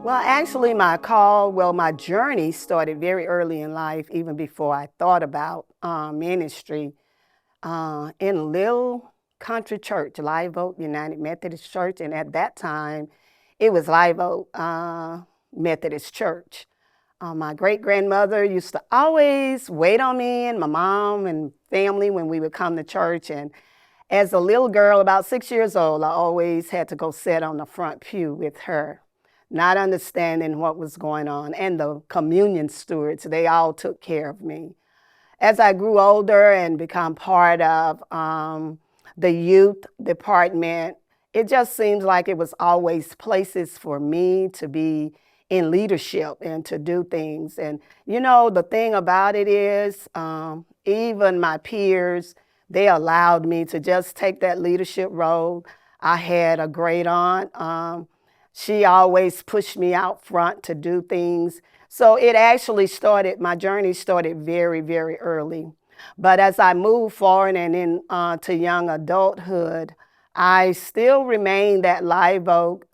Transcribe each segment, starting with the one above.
Well, actually, my journey started very early in life, even before I thought about ministry in a little country church, Live Oak United Methodist Church. And at that time, it was Live Oak Methodist Church. My great grandmother used to always wait on me and my mom and family when we would come to church. And as a little girl, about 6 years old, I always had to go sit on the front pew with her, not understanding what was going on. And the communion stewards, they all took care of me. As I grew older and become part of the youth department, it just seems like it was always places for me to be in leadership and to do things. And the thing about it is, even my peers, they allowed me to just take that leadership role. I had a great aunt. She always pushed me out front to do things. So it actually my journey started very, very early. But as I moved forward and into young adulthood, I still remained at Live Oak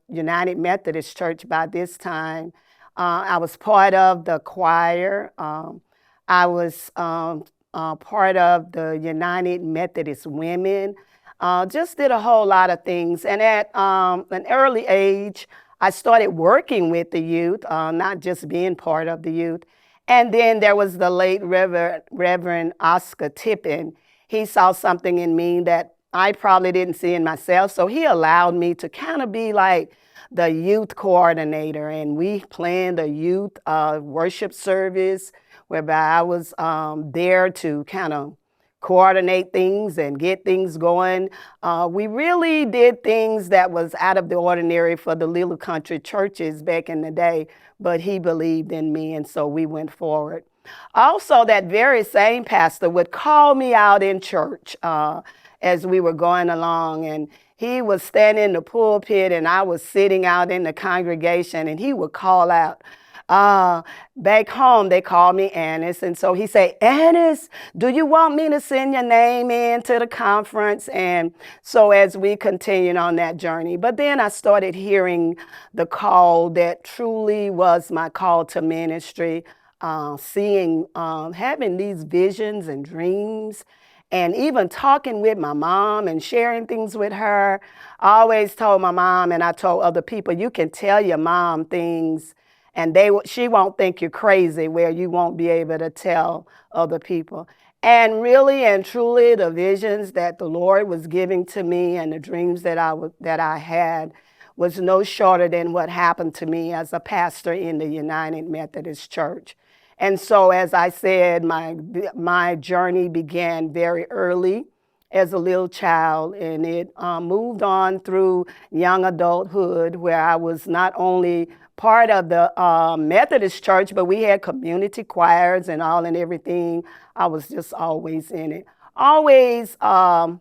United Methodist Church by this time. I was part of the choir. I was part of the United Methodist Women. Just did a whole lot of things. And at an early age, I started working with the youth, not just being part of the youth. And then there was the late Reverend Oscar Tippin. He saw something in me that I probably didn't see in myself. So he allowed me to kind of be like the youth coordinator. And we planned a youth worship service whereby I was there to kind of coordinate things and get things going. We really did things that was out of the ordinary for the little country churches back in the day, but he believed in me, and so we went forward. Also, that very same pastor would call me out in church as we were going along, and he was standing in the pulpit and I was sitting out in the congregation, and he would call out, back home, they call me Anice. And so he said, Anice, do you want me to send your name in to the conference? And so as we continued on that journey, but then I started hearing the call that truly was my call to ministry, having these visions and dreams, and even talking with my mom and sharing things with her. I always told my mom, and I told other people, you can tell your mom things and she won't think you're crazy, where you won't be able to tell other people. And really and truly, the visions that the Lord was giving to me and the dreams that I had was no shorter than what happened to me as a pastor in the United Methodist Church. And so, as I said, my journey began very early as a little child, and it moved on through young adulthood, where I was not only part of the Methodist church, but we had community choirs and all and everything. I was just always in it. Always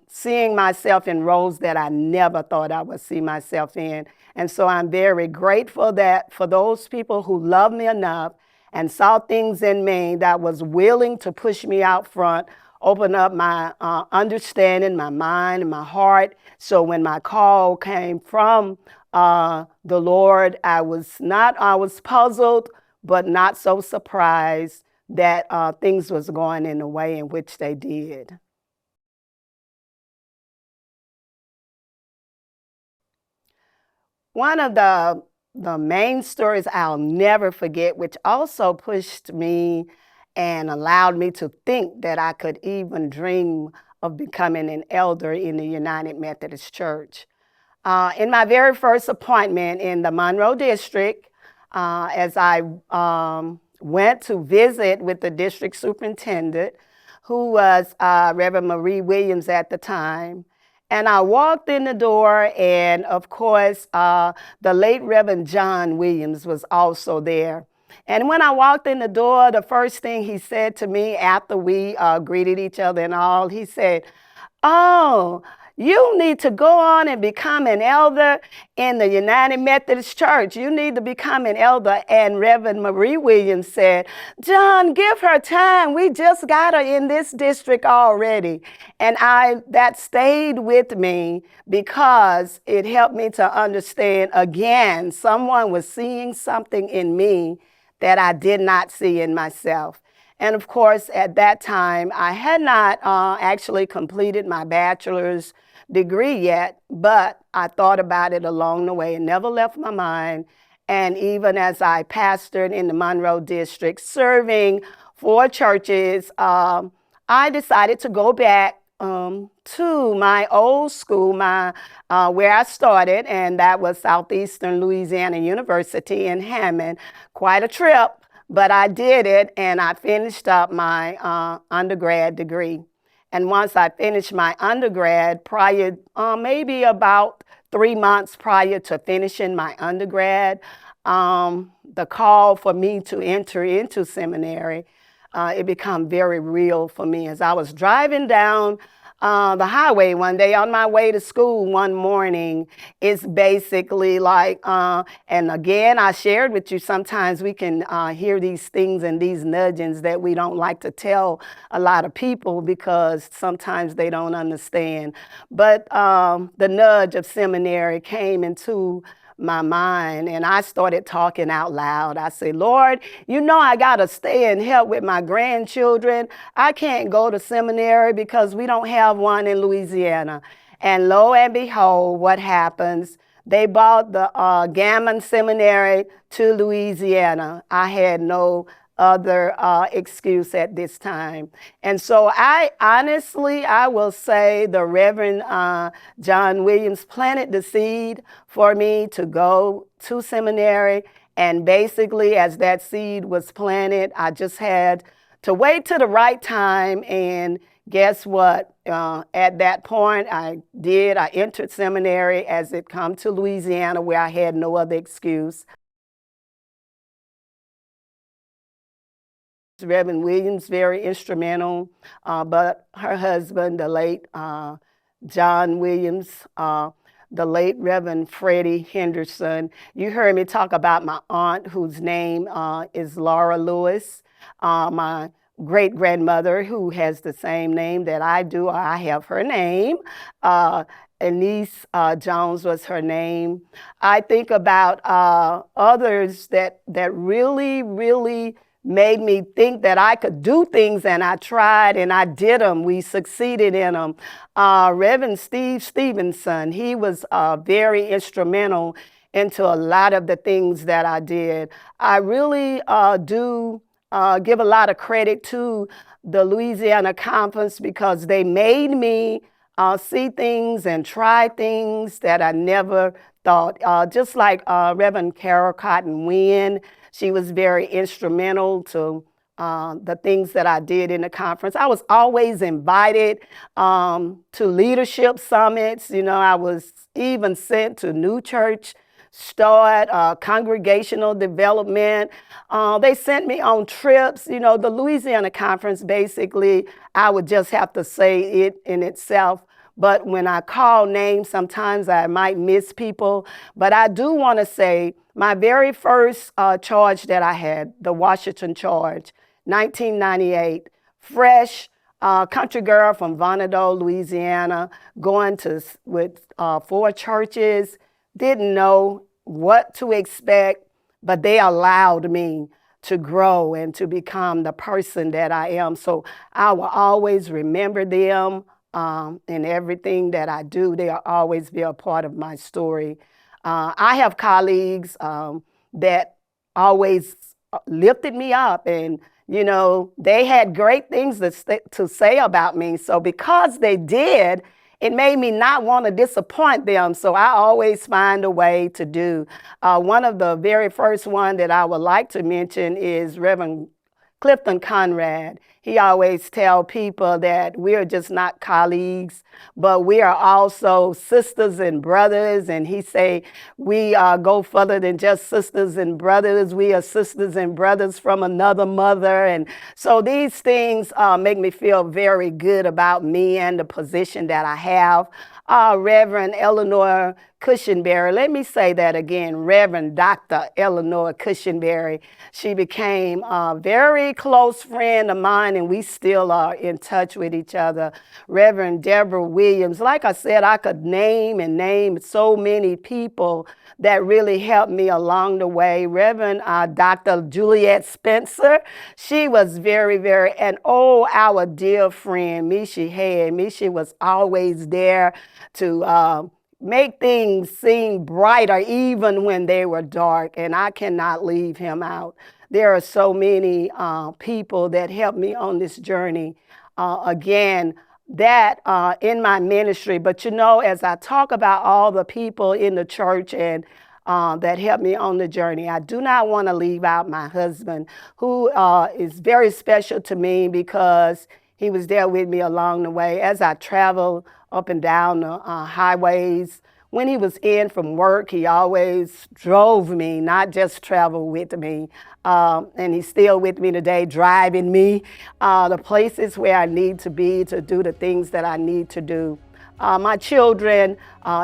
seeing myself in roles that I never thought I would see myself in. And so I'm very grateful that for those people who loved me enough and saw things in me that was willing to push me out front, open up my understanding, my mind, and my heart. So when my call came from the Lord, I was puzzled, but not so surprised that things was going in the way in which they did. One of the main stories I'll never forget, which also pushed me and allowed me to think that I could even dream of becoming an elder in the United Methodist Church. In my very first appointment in the Monroe District, as I went to visit with the district superintendent, who was Reverend Marie Williams at the time, and I walked in the door, and of course, the late Reverend John Williams was also there. And when I walked in the door, the first thing he said to me after we greeted each other and all, he said, "Oh, You need to go on and become an elder in the United Methodist Church. You need to become an elder. And Reverend Marie Williams said, John, give her time. We just got her in this district already. And that stayed with me because it helped me to understand, again, someone was seeing something in me that I did not see in myself. And of course, at that time, I had not actually completed my bachelor's degree yet, but I thought about it along the way and never left my mind. And even as I pastored in the Monroe District, serving 4 churches, I decided to go back to my old school, where I started, and that was Southeastern Louisiana University in Hammond. Quite a trip, but I did it, and I finished up my undergrad degree. And once I finished my undergrad, maybe about 3 months prior to finishing my undergrad, the call for me to enter into seminary, it became very real for me. As I was driving down the highway one day on my way to school one morning, it's basically like, and again, I shared with you, sometimes we can hear these things and these nudgings that we don't like to tell a lot of people because sometimes they don't understand. But the nudge of seminary came into my mind, and I started talking out loud. I said, Lord, you know I got to stay and help with my grandchildren. I can't go to seminary because we don't have one in Louisiana. And lo and behold, what happens? They brought the Gammon Seminary to Louisiana. I had no other excuse at this time. And so I will say the Reverend John Williams planted the seed for me to go to seminary. And basically, as that seed was planted, I just had to wait till the right time. And guess what? At that point, I entered seminary as it come to Louisiana, where I had no other excuse. Reverend Williams, very instrumental, but her husband, the late John Williams, the late Reverend Freddie Henderson. You heard me talk about my aunt, whose name is Laura Lewis, my great-grandmother, who has the same name that I do. I have her name. Anice Jones was her name. I think about others that really made me think that I could do things, and I tried and I did them. We succeeded in them. Reverend Steve Stevenson, he was very instrumental into a lot of the things that I did. I really do give a lot of credit to the Louisiana Conference because they made me see things and try things that I never thought. Just like Reverend Carol Cotton Wynn, she was very instrumental to the things that I did in the conference. I was always invited to leadership summits. You know, I was even sent to New Church Start, congregational development. They sent me on trips. You know, the Louisiana Conference, basically, I would just have to say it in itself. But when I call names, sometimes I might miss people. But I do want to say my very first charge that I had, the Washington charge, 1998, fresh country girl from Vonado, Louisiana, going with 4 churches, didn't know what to expect, but they allowed me to grow and to become the person that I am. So I will always remember them in everything that I do. They'll always be a part of my story. I have colleagues that always lifted me up, and you know, they had great things to say about me. So because they did, it made me not want to disappoint them. So I always find a way to do. One of the very first one that I would like to mention is Reverend Clifton Conrad. He always tell people that we're just not colleagues, but we are also sisters and brothers. And he say we go further than just sisters and brothers. We are sisters and brothers from another mother. And so these things make me feel very good about me and the position that I have. Reverend Eleanor Cushenberry. Let me say that again, Reverend Dr. Eleanor Cushenberry. She became a very close friend of mine, and we still are in touch with each other. Reverend Deborah Williams. Like I said, I could name and name so many people that really helped me along the way. Reverend Dr. Juliet Spencer. She was very, and our dear friend, Mishi Head. Mishi was always there to make things seem brighter even when they were dark, and I cannot leave him out. There are so many people that helped me on this journey. Again, that in my ministry, but you know, as I talk about all the people in the church and that helped me on the journey, I do not want to leave out my husband, who is very special to me because he was there with me along the way as I traveled up and down the highways. When he was in from work, he always drove me, not just traveled with me. And he's still with me today, driving me the places where I need to be to do the things that I need to do. My children,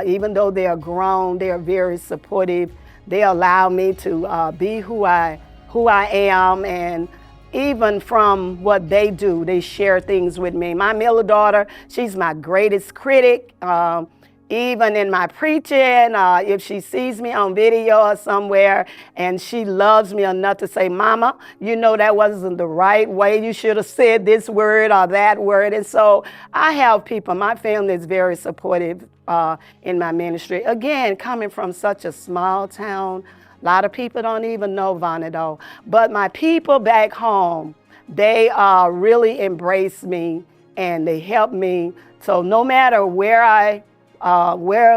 even though they are grown, they are very supportive. They allow me to be who I am, and even from what they do, they share things with me. My middle daughter, she's my greatest critic. Even in my preaching, if she sees me on video or somewhere and she loves me enough to say, Mama, you know that wasn't the right way. You should have said this word or that word. And so I have people, my family is very supportive in my ministry. Again, coming from such a small town, a lot of people don't even know Vonnedo. But my people back home, they really embrace me and they help me. So no matter where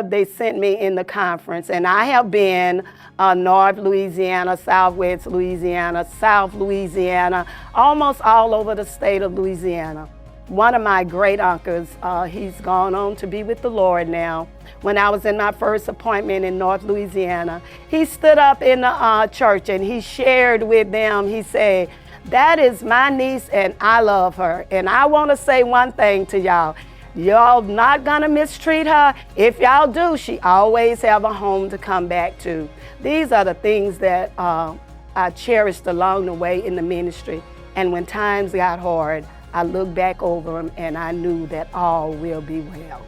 they sent me in the conference, and I have been North Louisiana, Southwest Louisiana, South Louisiana, almost all over the state of Louisiana. One of my great uncles, he's gone on to be with the Lord now. When I was in my first appointment in North Louisiana, he stood up in the church and he shared with them. He said, that is my niece and I love her. And I want to say one thing to y'all. Y'all not gonna mistreat her. If y'all do, she always have a home to come back to. These are the things that I cherished along the way in the ministry. And when times got hard, I looked back over them and I knew that all will be well.